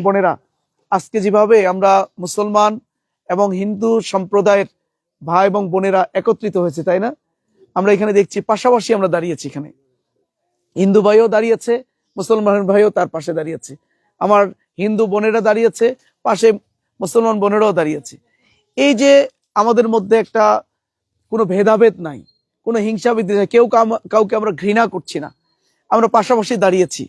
বোনেরা, আজকে যেভাবে আমরা মুসলমান এবং হিন্দু সম্প্রদায়ের ভাই এবং বোনেরা একত্রিত হয়েছে, তাই না? আমরা এখানে দেখছি পাশাপাশি আমরা দাঁড়িয়েছি, এখানে হিন্দু ভাইও দাঁড়িয়েছে, মুসলমান ভাইও তার পাশে দাঁড়িয়েছে, আমার হিন্দু বোনেরা দাঁড়িয়েছে, পাশে মুসলমান বোনেরাও দাঁড়িয়েছে। এই যে আমাদের মধ্যে একটা কোনো ভেদাভেদ নাই, কোনো হিংসা বিদ্বেষ নাই, কেউ কাউকে আমরা ঘৃণা করছি না, আমরা পাশাপাশি দাঁড়িয়েছি।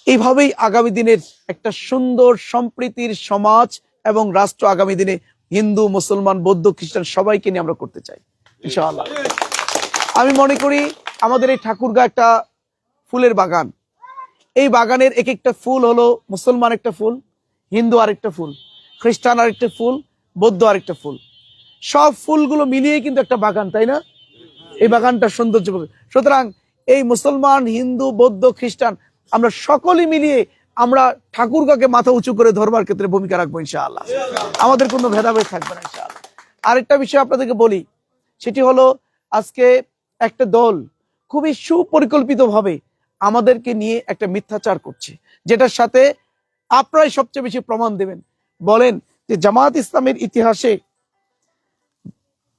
এইভাবেই আগামী দিনের একটা সুন্দর সম্প্রীতির সমাজ এবং রাষ্ট্র আগামী দিনে হিন্দু, মুসলমান, বৌদ্ধ, খ্রিস্টান সবাইকে নিয়ে আমরা করতে চাই ইনশাআল্লাহ। আমি মনে করি আমাদের এই ঠাকুরগাঁ একটা ফুলের বাগান। এই বাগানের এক একটা ফুল হলো মুসলমান একটা ফুল, হিন্দু আরেকটা ফুল, খ্রিস্টান আরেকটা ফুল, বৌদ্ধ আরেকটা ফুল। সব ফুলগুলো মিলিয়ে কিন্তু একটা বাগান, তাই না? এই বাগানটা সৌন্দর্য। সুতরাং এই মুসলমান, হিন্দু, বৌদ্ধ, খ্রিস্টান আমরা সকলে মিলিয়ে আমরা ঠাকুরগাঁকে মাথা উঁচু করে ধরবার ক্ষেত্রে ভূমিকা রাখবো ইনশাআল্লাহ। আমাদের কোনো ভেদাভেদ থাকবে না ইনশাআল্লাহ। আরেকটা বিষয় আপনাদেরকে বলি, সেটি হলো আজকে একটা দল খুবই সুপরিকল্পিত ভাবে আমাদেরকে নিয়ে একটা মিথ্যাচার করছে, যেটার সাথে আপনারাই সবচেয়ে বেশি প্রমাণ দেবেন। বলেন যে জামাত ইসলামের ইতিহাসে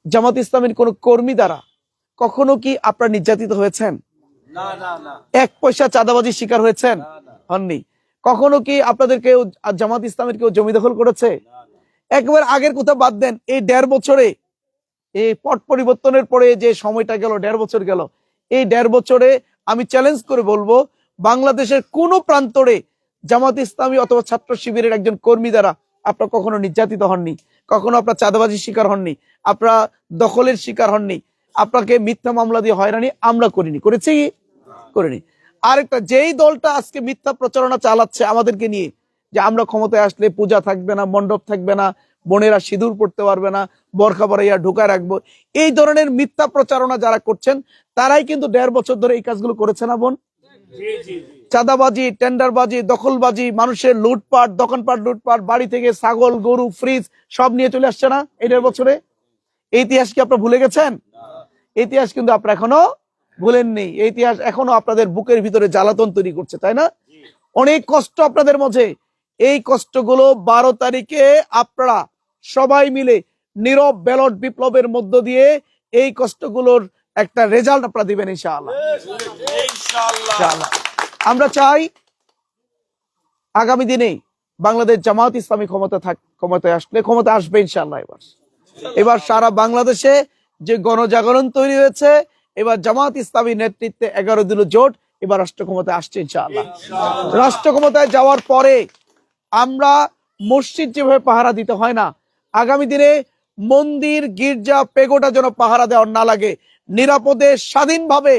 জামাত ইসলামের কোন কর্মী দ্বারা কখনো কি আপনারা নির্যাতিত হয়েছেন? এক পয়সা চাঁদাবাজির শিকার হয়েছেন? হননি। কখনো কি আপনাদের কেউ জামাত ইসলামের কেউ জমি দখল করেছে? একবার আগের কথা বাদ দেন, এই 1.5 বছরে, এই পট পরিবর্তনের পরে যে সময়টা গেল, 1.5 বছর গেল, এই 1.5 বছরে আমি চ্যালেঞ্জ করে বলবো বাংলাদেশের কোন প্রান্তরে জামাত ইসলামী অথবা ছাত্র শিবিরের একজন কর্মী দ্বারা আপনারা কখনো নির্যাতিত হননি, কখনো আপনার চাঁদাবাজির শিকার হননি, আপনারা দখলের শিকার হননি, আপনাকে মিথ্যা মামলা দিয়ে হয়রানি আমরা করিনি। করেছি কি? করিনি। আরেকটা, যেই দলটা আজকে মিথ্যা প্রচারণা চালাচ্ছে আমাদেরকে নিয়ে, যে আমরা ক্ষমতায় আসলে পূজা থাকবে না, মণ্ডপ থাকবে না, বোনেরা সিঁদুর পড়তে পারবে না, বরখা পরাইয়া ঢুকায় রাখবো, এই ধরনের মিথ্যা প্রচারণা যারা করছেন তারাই কিন্তু 1.5 বছর ধরে এই কাজগুলো করেছে না বোন? চাঁদাবাজি, টেন্ডারবাজি, দখলবাজি, মানুষের লুটপাট, দোকানপাট লুটপাট, বাড়ি থেকে ছাগল, গরু, ফ্রিজ সব নিয়ে চলে আসছে না এই 1.5 বছরে? এই ইতিহাস কি আপনারা ভুলে গেছেন? ইতিহাস কিন্তু আপনারা এখনো ভুলেননি। এই ইতিহাস এখনো আপনাদের বুকের ভিতরে জ্বালাতন তৈরি করছে, তাই না? অনেক কষ্ট আপনাদের মাঝে। এই কষ্টগুলো 12 তারিখে আপনারা সবাই মিলে নীরব ব্যালট বিপ্লবের মধ্য দিয়ে এই কষ্টগুলোর একটা রেজাল্ট আপনারা দিবেন ইনশাআল্লাহ। আমরা চাই আগামী দিনে বাংলাদেশ জামাত ইসলামী ক্ষমতায় আসলে, ক্ষমতা আসবে ইনশাআল্লাহ। এবার সারা বাংলাদেশে যে গণজাগরণ তৈরি হয়েছে, এবার জামাত ইসলামী নেতৃত্বে 11 দলীয় জোট এবার রাষ্ট্র ক্ষমতায় আসছে ইনশাআল্লাহ। রাষ্ট্র ক্ষমতায় যাওয়ার পরে আমরা মসজিদ যেভাবে পাহারা দিতে হয় না, আগামী দিনে মন্দির, গির্জা, পেগোটা যেন পাহারা দেওয়ার না লাগে, নিরাপদে স্বাধীনভাবে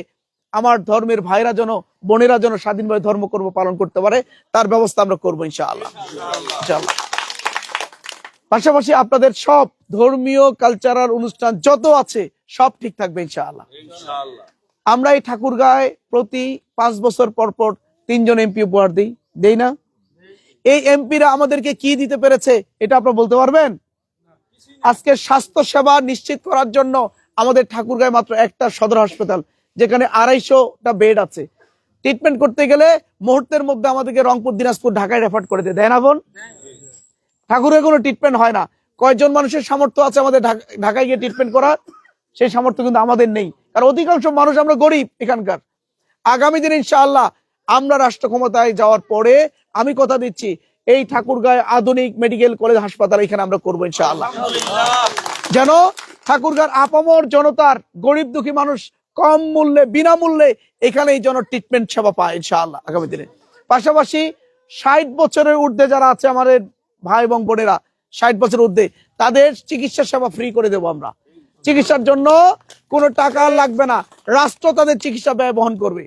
আমার ধর্মের ভাইরা যেন, বোনেরা যেন স্বাধীনভাবে ধর্মকর্ম পালন করতে পারে, তার ব্যবস্থা আমরা করবো ইনশাআল্লাহ। পাশাপাশি আপনাদের সব ধর্মীয় কালচারাল অনুষ্ঠান যত আছে সব ঠিক থাকবে ইনশাআল্লাহ। আমরা এই ঠাকুরগাঁয় প্রতি 5 বছর পর পর 3 জন এমপি উপহার দেই না? এই এমপিরা আমাদেরকে কি দিতে পেরেছে এটা আপনারা বলতে পারবেন? আজকে স্বাস্থ্য সেবা নিশ্চিত করার জন্য আমাদের ঠাকুরগাঁয় মাত্র একটা সদর হাসপাতাল, যেখানে 250টা বেড আছে। ট্রিটমেন্ট করতে গেলে মুহূর্তের মধ্যে আমাদেরকে রংপুর, দিনাজপুর, ঢাকায় রেফার করে দেয় না বোন? ঠাকুরের কোনো ট্রিটমেন্ট হয় না। কয়জন মানুষের সামর্থ্য আছে আমাদের ঢাকায় গিয়ে ট্রিটমেন্ট করার? সেই সামর্থ্য কিন্তু আমাদের নেই, কারণ অধিকাংশ মানুষ আমরা গরিব এখানকার। আগামী দিন ইনশাআল্লাহ আমরা রাষ্ট্র ক্ষমতায় যাওয়ার পরে আমি কথা দিচ্ছি, এই ঠাকুরগাঁয় আধুনিক মেডিকেল কলেজ, হাসপাতাল এখানে আমরা করবো ইনশাআল্লাহ, যেন ঠাকুরগাঁর আপামর জনতার, গরিব দুঃখী মানুষ কম মূল্যে, বিনামূল্যে এখানে এই জন ট্রিটমেন্ট সেবা পায় ইনশাআল্লাহ আগামী দিনে। পাশাপাশি 60 বছরের ঊর্ধ্বে যারা আছে আমাদের ভাই এবং বোনেরা, 60 বছরের ঊর্ধ্বে, তাদের চিকিৎসা সেবা ফ্রি করে দেবো আমরা। চিকিৎসার জন্য কোনো টাকা লাগবে না, রাষ্ট্র তাদের চিকিৎসা ব্যয় বহন করবে।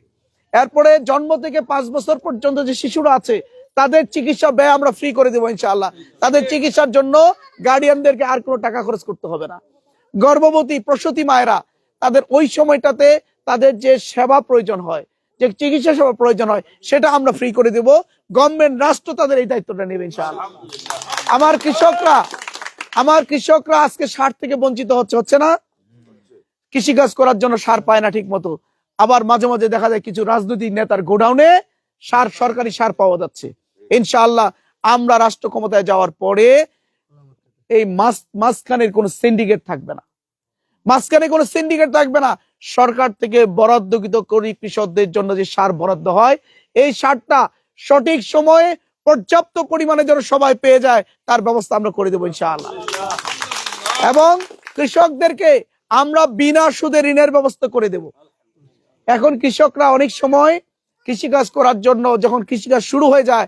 এরপরে জন্ম থেকে 5 বছর পর্যন্ত যে শিশুরা আছে তাদের চিকিৎসা ব্যয় আমরা ফ্রি করে দেবো ইনশাআল্লাহ। তাদের চিকিৎসার জন্য গার্ডিয়ানদেরকে আর কোনো টাকা খরচ করতে হবে না। গর্ভবতী প্রসূতি মায়েরা, তাদের ওই সময়টাতে তাদের যে সেবা প্রয়োজন হয়, যে চিকিৎসা সেবা প্রয়োজন হয়, সেটা আমরা ফ্রি করে দেব। গভর্নমেন্ট, রাষ্ট্র তাদের এই দায়িত্বটা নেবে ইনশাআল্লাহ। আমার কৃষকরা আজকে সার থেকে বঞ্চিত হচ্ছে না? কৃষিকাজ করার জন্য সার পায় না ঠিক মতো। আবার মাঝে মাঝে দেখা যায় কিছু রাজনৈতিক নেতার গোডাউনে সরকারি সার পাওয়া যাচ্ছে। ইনশাআল্লাহ আমরা রাষ্ট্র ক্ষমতায় যাওয়ার পরে এই মাঝখানের কোনো সিন্ডিকেট থাকবে না, মাঝখানে কোনো সিন্ডিকেট থাকবে না। সরকার থেকে বরাদ্দকৃত করি কৃষকদের জন্য যে সার বরাদ্দ হয়, এই সারটা সঠিক সময়ে পর্যাপ্ত পরিমাণে যেন সবাই পেয়ে যায়, তার ব্যবস্থা আমরা করে দেবো ইনশাআল্লাহ। এবং কৃষকদেরকে আমরা বিনা সুদে ঋণের ব্যবস্থা করে দেব। এখন কৃষকরা অনেক সময় কৃষিকাজ করার জন্য যখন কৃষিকাজ শুরু হয়ে যায়,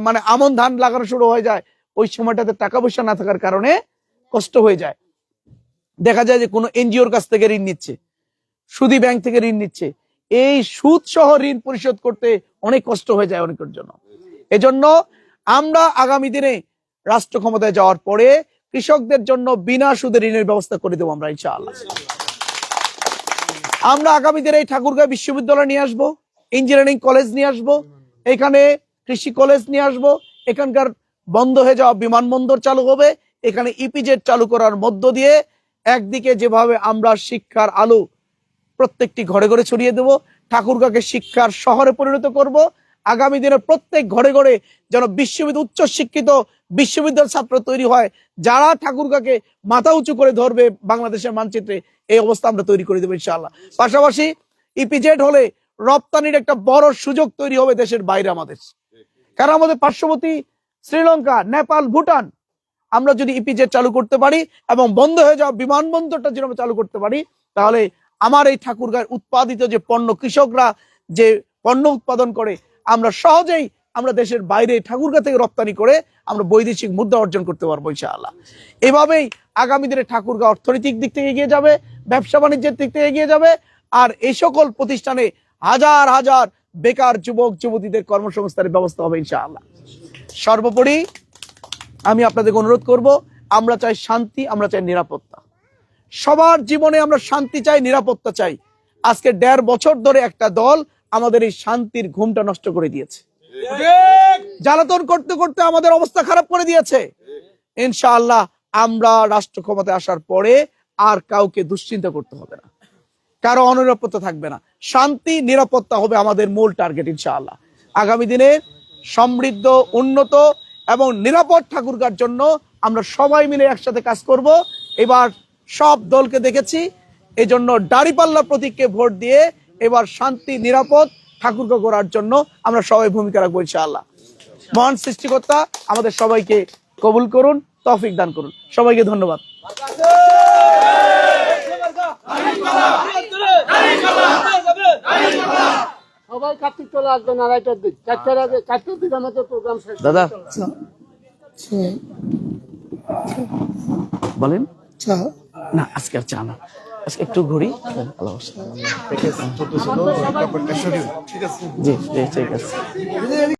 মানে আমন ধান লাগানো শুরু হয়ে যায়, ওই সময়টাতে টাকা পয়সা না থাকার কারণে কষ্ট হয়ে যায়। দেখা যায় যে কোনো এনজিওর কাছ থেকে ঋণ নিচ্ছে, সুদী ব্যাংক থেকে ঋণ নিচ্ছে, এই সুদ সহ ঋণ পরিশোধ করতে অনেক কষ্ট হয়ে যায় অনেকের জন্য। এজন্য আমরা আগামী দিনে রাষ্ট্র ক্ষমতায় যাওয়ার পরে কৃষকদের জন্য বিনা সুদে ঋণের ব্যবস্থা করে দেবো আমরা ইনশাআল্লাহ। আমরা আগামী দিনে ঠাকুরগাঁও বিশ্ববিদ্যালয় নিয়ে আসবো, ইঞ্জিনিয়ারিং কলেজ নিয়ে আসবো, এখানে কৃষি কলেজ নিয়ে আসবো, এখানকার বন্ধ হয়ে যাওয়া বিমানবন্দর চালু হবে, এখানে ইপিজেড চালু করার মধ্য দিয়ে একদিকে যেভাবে আমরা শিক্ষার আলো প্রত্যেকটি ঘরে ঘরে ছড়িয়ে দেব, ঠাকুরগাঁওকে শিক্ষার শহরে পরিণত করব। আগামী দিনে প্রত্যেক ঘরে ঘরে যেন বিশ্ববিদ্যালয় উচ্চ শিক্ষিত বিশ্ববিদ্যালয় ছাত্র তৈরি হয়, যারা ঠাকুরগাঁওকে মাথা উঁচু করে ধরবে বাংলাদেশের মানচিত্রে, এই অবস্থা আমরা তৈরি করে দেবো ইনশাআল্লাহ। পাশাপাশি ইপিজেড হলে রপ্তানির একটা বড় সুযোগ তৈরি হবে দেশের বাইরে আমাদের, কারণ আমাদের পার্শ্ববর্তী শ্রীলঙ্কা, নেপাল, ভুটান, আমরা যদি ইপিজেড চালু করতে পারি এবং বন্ধ হয়ে যাওয়া বিমানবন্দরটা যদি আমরা চালু করতে পারি, তাহলে আমার এই ঠাকুরগাঁয়ের উৎপাদিত যে পণ্য, কৃষকরা যে পণ্য উৎপাদন করে, আমরা সহজেই আমরা দেশের বাইরে ঠাকুরগাঁও থেকে রপ্তানি করে আমরা বৈদেশিক মুদ্রা অর্জন করতে পারবো ইনশাআল্লাহ। এভাবেই আগামী দিনে ঠাকুরগাঁও অর্থনৈতিক দিক থেকে এগিয়ে যাবে, ব্যবসা বাণিজ্যের দিক থেকে এগিয়ে যাবে, আর এই সকল প্রতিষ্ঠানে হাজার হাজার বেকার যুবক যুবতীদের কর্মসংস্থানের ব্যবস্থা হবে ইনশাআল্লাহ। সর্বোপরি আমি আপনাদেরকে অনুরোধ করব, আমরা চাই শান্তি, আমরা চাই নিরাপত্তা। সবার জীবনে আমরা শান্তি চাই, নিরাপত্তা চাই। আজকে 1.5 বছর ধরে একটা দল আমাদের এই শান্তির ঘুমটা নষ্ট করে দিয়েছে, জ্বালাতন করতে করতে আমাদের অবস্থা খারাপ করে দিয়েছে। ইনশাআল্লাহ আমরা রাষ্ট্র ক্ষমতায় আসার পরে আর কাউকে দুশ্চিন্তা করতে হবে না, কারো অনিরাপত্তা থাকবে না, শান্তি নিরাপত্তা হবে আমাদের মূল টার্গেট ইনশাআল্লাহ। আগামী দিনে সমৃদ্ধ, উন্নত এবং নিরাপদ ঠাকুরগাঁওর জন্য আমরা সবাই মিলে একসাথে কাজ করব। এবার সব দলকে দেখেছি, এজন্য দাঁড়িপাল্লা প্রতীককে ভোট দিয়ে এবার শান্তি নিরাপদ ঠাকুরগাঁও গড়ার জন্য আমরা সবাই ভূমিকা রাখবো ইনশাআল্লাহ। মহান সৃষ্টিকর্তা আমাদের সবাইকে কবুল করুন, তৌফিক দান করুন। সবাইকে ধন্যবাদ। সবাই কার্তিক চলে আসবেন, 2:30টার দিক, 4টার আগে, 4টার দিকে আমাদের প্রোগ্রাম শেষ। দাদা বলেন। না আজকে আর চা না, আজকে একটু ঘুরি। জি ঠিক আছে।